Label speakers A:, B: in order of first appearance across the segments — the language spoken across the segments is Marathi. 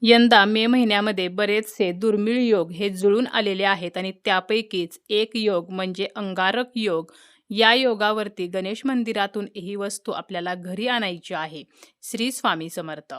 A: यंदा मे महिन्यामध्ये बरेचसे दुर्मिळ योग हे जुळून आलेले आहेत आणि त्यापैकीच एक योग म्हणजे अंगारक योग. या योगावरती गणेश मंदिरातून ही वस्तू आपल्याला घरी आणायची आहे. श्री स्वामी समर्थ.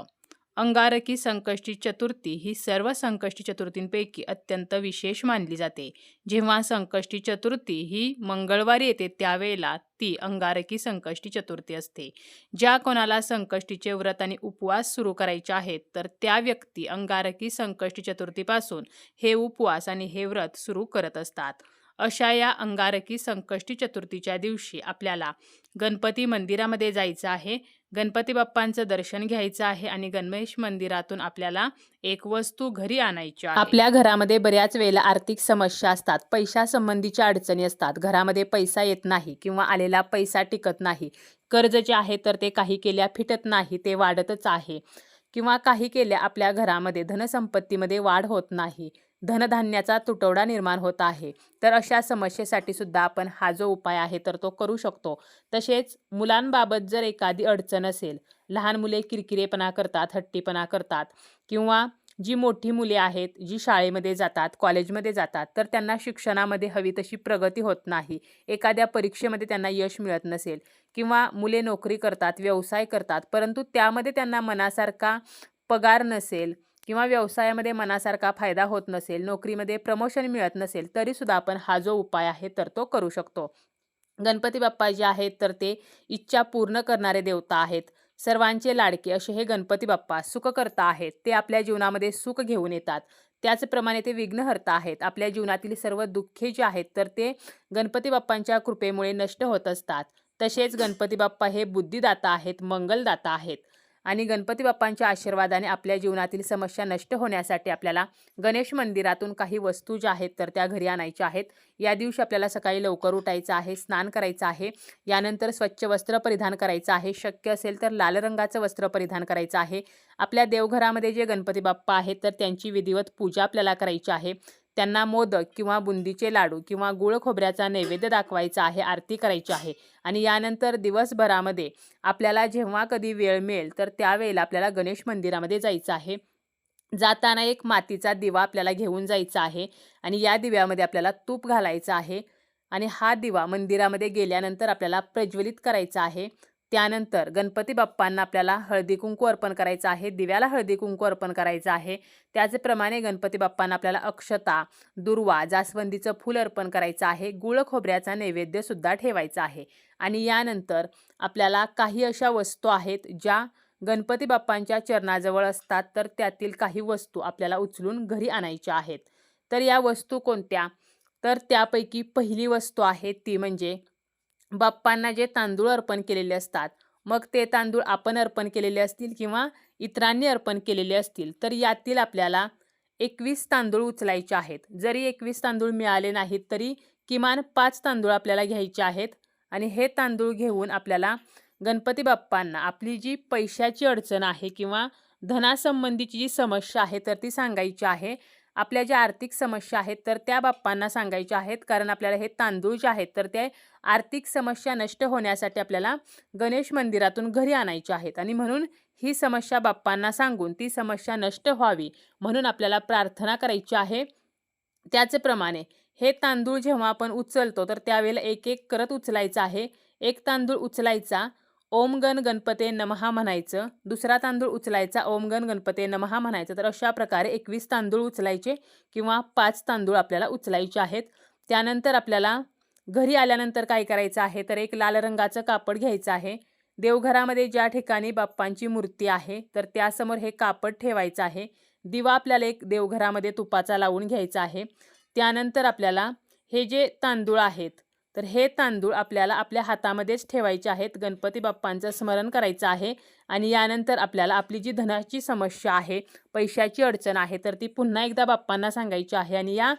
A: अंगारकी संकष्टी चतुर्थी ही सर्व संकष्टी चतुर्थींपैकी अत्यंत विशेष मानली जाते. जेव्हा संकष्टी चतुर्थी ही मंगळवारी येते त्यावेळेला ती अंगारकी संकष्टी चतुर्थी असते. ज्या कोणाला संकष्टीचे व्रत आणि उपवास सुरू करायचे आहेत तर त्या व्यक्ती अंगारकी संकष्टी चतुर्थीपासून हे उपवास आणि हे व्रत सुरू करत असतात. अशा या अंगारकी संकष्टी चतुर्थीच्या दिवशी आपल्याला गणपती मंदिरामध्ये जायचं आहे. गणपती बाप्पांचं दर्शन घ्यायचं आहे आणि गणेश मंदिरातून आपल्याला एक वस्तू घरी आणायची आहे. आपल्या घरामध्ये बऱ्याच वेळेला आर्थिक समस्या असतात, पैशा संबंधीच्या अडचणी असतात, घरामध्ये पैसा येत नाही किंवा आलेला पैसा टिकत नाही, कर्ज जे आहे तर ते काही केल्या फिटत नाही, ते वाढतच आहे, किंवा काही केल्या आपल्या घरामध्ये धनसंपत्तीमध्ये वाढ होत नाही, धनधान्याचा तुटवडा निर्माण होत आहे. तर अशा समस्येसाठी सुद्धा आपण हा जो उपाय आहे तर तो करू शकतो. तसेच मुलांबाबत जर एखादी अडचण असेल, लहान मुले किरकिरेपणा करतात, हट्टीपणा करतात, किंवा जी मोठी मुले आहेत जी शाळेमध्ये जातात, कॉलेजमध्ये जातात, तर त्यांना शिक्षणामध्ये हवी तशी प्रगती होत नाही, एखाद्या परीक्षेमध्ये त्यांना यश मिळत नसेल, किंवा मुले नोकरी करतात, व्यवसाय करतात, परंतु त्यामध्ये त्यांना मनासारखा पगार नसेल, किंवा व्यवसायामध्ये मनासारखा फायदा होत नसेल, नोकरीमध्ये प्रमोशन मिळत नसेल, तरीसुद्धा आपण हा जो उपाय आहे तर तो करू शकतो. गणपती बाप्पा जे आहेत तर ते इच्छा पूर्ण करणारे देवता आहेत. सर्वांचे लाडके असे हे गणपती बाप्पा सुखकर्ता आहेत. ते आपल्या जीवनामध्ये सुख घेऊन येतात. त्याचप्रमाणे ते विघ्नहर्ता आहेत. आपल्या जीवनातील सर्व दुःखे जे आहेत तर ते गणपती बाप्पांच्या कृपेमुळे नष्ट होत असतात. तसेच गणपती बाप्पा हे बुद्धिदाता आहेत, मंगलदाता आहेत. आणि गणपती बाप्पांच्या आशीर्वादाने आपल्या जीवनातील समस्या नष्ट होण्यासाठी आपल्याला गणेश मंदिरातून काही वस्तू ज्या आहेत तर त्या घरी आणायच्या आहेत. या दिवशी आपल्याला सकाळी लवकर उठायचं आहे, स्नान करायचं आहे, यानंतर स्वच्छ वस्त्र परिधान करायचं आहे, शक्य असेल तर लाल रंगाचं वस्त्र परिधान करायचं आहे. आपल्या देवघरामध्ये जे गणपती बाप्पा आहेत तर त्यांची विधिवत पूजा आपल्याला करायची आहे. त्यांना मोदक किंवा बुंदीचे लाडू किंवा गुळ खोबऱ्याचा नैवेद्य दाखवायचा आहे, आरती करायची आहे. आणि यानंतर दिवसभरामध्ये आपल्याला जेव्हा कधी वेळ मिळेल तर त्यावेळेला आपल्याला गणेश मंदिरामध्ये जायचं आहे. जाताना एक मातीचा दिवा आपल्याला घेऊन जायचा आहे आणि या दिव्यामध्ये आपल्याला तूप घालायचं आहे आणि हा दिवा मंदिरामध्ये गेल्यानंतर आपल्याला प्रज्वलित करायचा आहे. त्यानंतर गणपती बाप्पांना आपल्याला हळदी कुंकू अर्पण करायचं आहे, दिव्याला हळदी कुंकू अर्पण करायचं आहे. त्याचप्रमाणे गणपती बाप्पांना आपल्याला अक्षता, दुर्वा, जास्वंदीचं फूल अर्पण करायचं आहे, गुळ खोबऱ्याचा नैवेद्यसुद्धा ठेवायचा आहे. आणि यानंतर आपल्याला काही अशा वस्तू आहेत ज्या गणपती बाप्पांच्या चरणाजवळ असतात, तर त्यातील काही वस्तू आपल्याला उचलून घरी आणायच्या आहेत. तर या वस्तू कोणत्या? तर त्यापैकी पहिली वस्तू आहे ती म्हणजे बाप्पांना जे तांदूळ अर्पण केलेले असतात, मग ते तांदूळ आपण अर्पण केलेले असतील किंवा इतरांनी अर्पण केलेले असतील, तर यातील आपल्याला 21 तांदूळ उचलायचे आहेत. जरी 21 तांदूळ मिळाले नाहीत तरी किमान 5 तांदूळ आपल्याला घ्यायचे आहेत. आणि हे तांदूळ घेऊन आपल्याला गणपती बाप्पांना आपली जी पैशाची अडचण आहे किंवा धनासंबंधीची जी समस्या आहे तर ती सांगायची आहे. आपल्या ज्या आर्थिक समस्या आहेत तर त्या बाप्पांना सांगायच्या आहेत, कारण आपल्याला हे तांदूळ जे आहेत तर ते आर्थिक समस्या नष्ट होण्यासाठी आपल्याला गणेश मंदिरातून घरी आणायचे आहेत. आणि म्हणून ही समस्या बाप्पांना सांगून ती समस्या नष्ट व्हावी म्हणून आपल्याला प्रार्थना करायची आहे. त्याचप्रमाणे हे तांदूळ जेव्हा आपण उचलतो तर त्यावेळेला एक एक करत उचलायचं आहे. एक तांदूळ उचलायचा, ओम गण गणपते नमः म्हणायचं, दुसरा तांदूळ उचलायचा, ओम गण गणपते नमः म्हणायचं. तर अशा प्रकारे 21 तांदूळ उचलायचे किंवा 5 तांदूळ आपल्याला उचलायचे आहेत. त्यानंतर आपल्याला घरी आल्यानंतर काय करायचं आहे तर एक लाल रंगाचं कापड घ्यायचं आहे. देवघरामध्ये ज्या ठिकाणी बाप्पांची मूर्ती आहे तर त्यासमोर हे कापड ठेवायचं आहे. दिवा आपल्याला एक देवघरामध्ये तुपाचा लावून घ्यायचा आहे. त्यानंतर आपल्याला हे जे तांदूळ आहेत तर हे तांदूळ आपल्याला आपल्या हातामध्येच ठेवायचे आहेत. गणपती बाप्पांचं स्मरण करायचं आहे आणि यानंतर आपल्याला आपली जी धनाची समस्या आहे, पैशाची अडचण आहे तर ती पुन्हा एकदा बाप्पांना सांगायची आहे. आणि या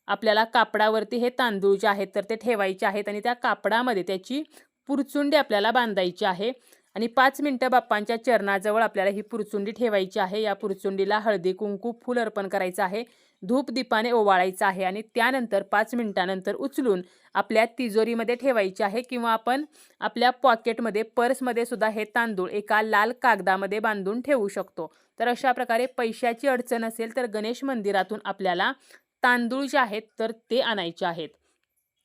A: आपल्याला कापडावरती हे तांदूळ जे आहेत तर ते ठेवायचे आहेत आणि त्या कापडामध्ये त्याची पुरचुंडी आपल्याला बांधायची आहे. आणि 5 मिनिटं बाप्पांच्या चरणाजवळ आपल्याला ही पुरचुंडी ठेवायची आहे. या पुरचुंडीला हळदी कुंकू फूल अर्पण करायचं आहे. धूप दीपाने ओवाळायचं आहे आणि त्यानंतर 5 मिनिटानंतर उचलून आपल्या तिजोरीमध्ये ठेवायचे आहे किंवा आपण आपल्या पॉकेटमध्ये पर्समध्ये सुद्धा हे तांदूळ एका लाल कागदामध्ये बांधून ठेवू शकतो. तर अशा प्रकारे पैशाची अडचण असेल तर गणेश मंदिरातून आपल्याला तांदूळ जे आहेत तर ते आणायचे आहेत.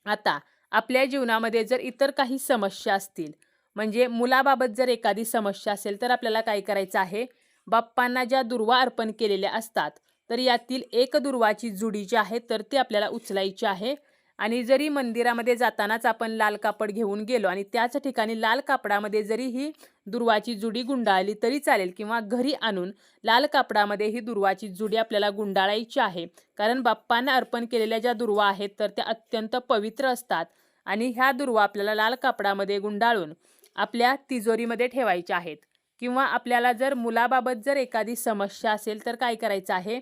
A: आता आपल्या जीवनामध्ये जर इतर काही समस्या असतील, म्हणजे मुलाबाबत जर एखादी समस्या असेल तर आपल्याला काय करायचं आहे, बाप्पांना ज्या दुर्वा अर्पण केलेल्या असतात तर यातील एक दुर्वाची जुडी जी आहे तर ती आपल्याला उचलायची आहे. आणि जरी मंदिरामध्ये जातानाच आपण लाल कापड घेऊन गेलो आणि त्याच ठिकाणी लाल कापडामध्ये जरी ही दुर्वाची जुडी गुंडाळली तरी चालेल किंवा घरी आणून लाल कापडामध्ये ही दुर्वाची जुडी आपल्याला गुंडाळायची आहे. कारण बाप्पांना अर्पण केलेल्या ज्या दुर्वा आहेत तर त्या अत्यंत पवित्र असतात आणि ह्या दुर्वा आपल्याला लाल कापडामध्ये गुंडाळून आपल्या तिजोरीमध्ये ठेवायच्या आहेत. किंवा आपल्याला जर मुलाबाबत जर एखादी समस्या असेल तर काय करायचं आहे,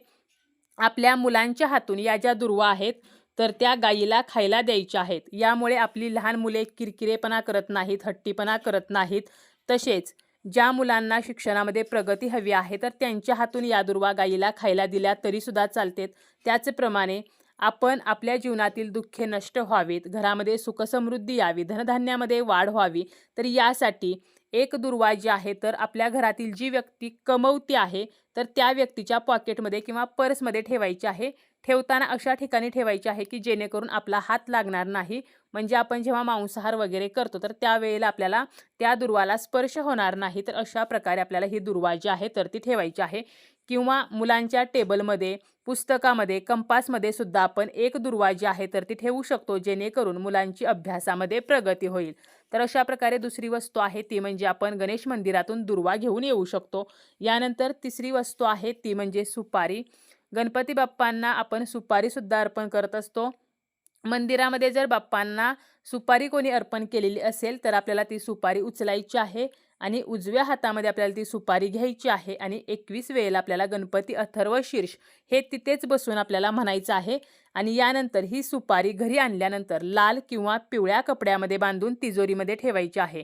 A: आपल्या मुलांच्या हातून या ज्या दुर्वा आहेत तर त्या गायीला खायला द्यायच्या आहेत. यामुळे आपली लहान मुले किरकिरेपणा करत नाहीत, हट्टीपणा करत नाहीत. तसेच ज्या मुलांना शिक्षणामध्ये प्रगती हवी आहे तर त्यांच्या हातून या दुर्वा गायीला खायला दिल्या तरीसुद्धा चालतात. त्याचप्रमाणे आपण आपल्या जीवनातील दुःखे नष्ट व्हावीत, घरामध्ये सुखसमृद्धी यावी, धनधान्यामध्ये वाढ व्हावी, तर यासाठी एक दुर्वा जी आहे तर आपल्या घरातील जी व्यक्ती कमवती आहे तर त्या व्यक्तीच्या पॉकेटमध्ये किंवा पर्समध्ये ठेवायची आहे. ठेवताना अशा ठिकाणी ठेवायची आहे की जेणेकरून आपला हात लागणार नाही. म्हणजे आपण जेव्हा मांसाहार वगैरे करतो तर त्यावेळेला आपल्याला त्या दुर्वाला स्पर्श होणार नाही. तर अशा प्रकारे आपल्याला ही दुर्वा जी आहे तर ती ठेवायची आहे. किंवा मुलांच्या टेबलमध्ये, पुस्तकामध्ये, कंपासमध्ये सुद्धा आपण एक दुर्वा जी आहे तर ती ठेवू शकतो, जेणेकरून मुलांची अभ्यासामध्ये प्रगती होईल. तर अशा प्रकारे दुसरी वस्तू आहे ती म्हणजे आपण गणेश मंदिरातून दुर्वा घेऊन येऊ शकतो. यानंतर तिसरी वस्तू आहे ती म्हणजे सुपारी. गणपती बाप्पांना आपण सुपारीसुद्धा अर्पण करत असतो. मंदिरामध्ये जर बाप्पांना सुपारी कोणी अर्पण केलेली असेल तर आपल्याला ती सुपारी उचलायची आहे आणि उजव्या हातामध्ये आपल्याला ती सुपारी घ्यायची आहे आणि 21 वेळेला आपल्याला गणपती अथर्व शीर्ष हे तिथेच बसून आपल्याला म्हणायचं आहे. आणि यानंतर ही सुपारी घरी आणल्यानंतर लाल किंवा पिवळ्या कपड्यामध्ये बांधून तिजोरीमध्ये ठेवायची आहे.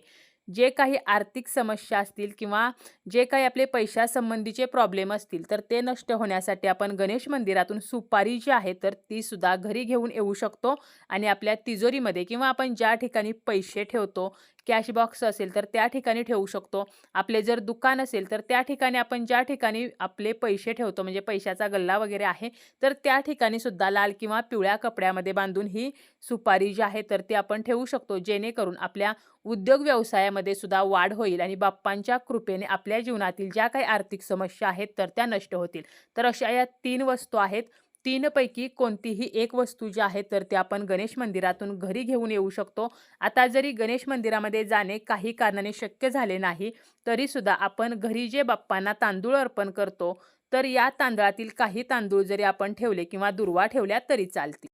A: जे काही आर्थिक समस्या असतील किंवा जे काही आपले पैशासंबंधीचे प्रॉब्लेम असतील तर ते नष्ट होण्यासाठी आपण गणेश मंदिरातून सुपारी जी आहे तर ती सुद्धा घरी घेऊन येऊ शकतो आणि आपल्या तिजोरीमध्ये किंवा आपण ज्या ठिकाणी पैसे ठेवतो, कॅश बॉक्स असेल तर त्या ठिकाणी ठेवू शकतो. आपले जर दुकान असेल तर त्या ठिकाणी आपण ज्या ठिकाणी आपले पैसे ठेवतो म्हणजे पैशाचा गल्ला वगैरे आहे तर त्या ठिकाणी सुद्धा लाल किंवा पिवळ्या कपड्यामध्ये बांधून ही सुपारी जी आहे तर ती आपण ठेवू शकतो, जेणेकरून आपल्या उद्योग व्यवसायामध्ये सुद्धा वाढ होईल आणि बाप्पांच्या कृपेने आपल्या जीवनातील ज्या काही आर्थिक समस्या आहेत तर त्या नष्ट होतील. तर अशा या 3 वस्तू आहेत. 3 पैकी कोणतीही एक वस्तू जी आहे तर ते आपण गणेश मंदिरातून घरी घेऊन येऊ शकतो. आता जरी गणेश मंदिरामध्ये जाणे काही कारणाने शक्य झाले नाही तरीसुद्धा आपण घरी जे बाप्पांना तांदूळ अर्पण करतो तर या तांदळातील काही तांदूळ जरी आपण ठेवले किंवा दुर्वा ठेवल्या तरी चालतील.